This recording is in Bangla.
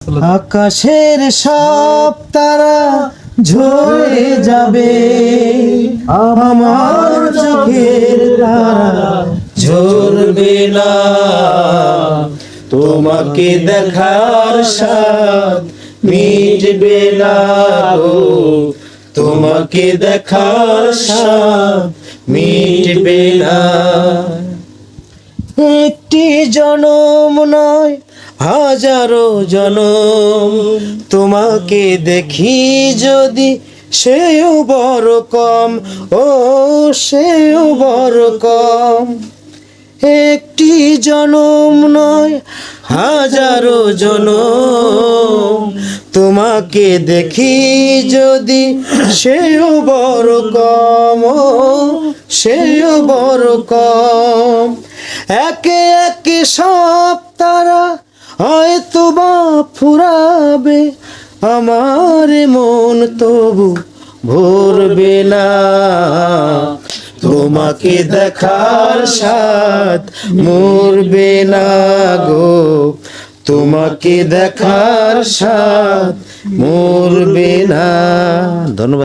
আকাশের সব তারা ঝরে যাবে, আমার চোখের তারা ঝরবে না। তোমাকে দেখার স্বাদ মিটবে না গো, তোমাকে দেখার স্বাদ মিটবে না। একটি জনম নয় হাজারো জনম, তোমাকে দেখি যদি সেও বড় কম, ও সেও বড় কম। একটি জনম নয় হাজারো জনম, তোমাকে দেখি যদি সেও বড় কম, ও সেও বড় কম। একে একে সব তারা হয়তো বা ফুরাবে, আমার মন তবু ভরবে না। তোমাকে দেখার স্বাদ মরবে না গো, তোমাকে দেখার স্বাদ মরবে না। ধন্যবাদ।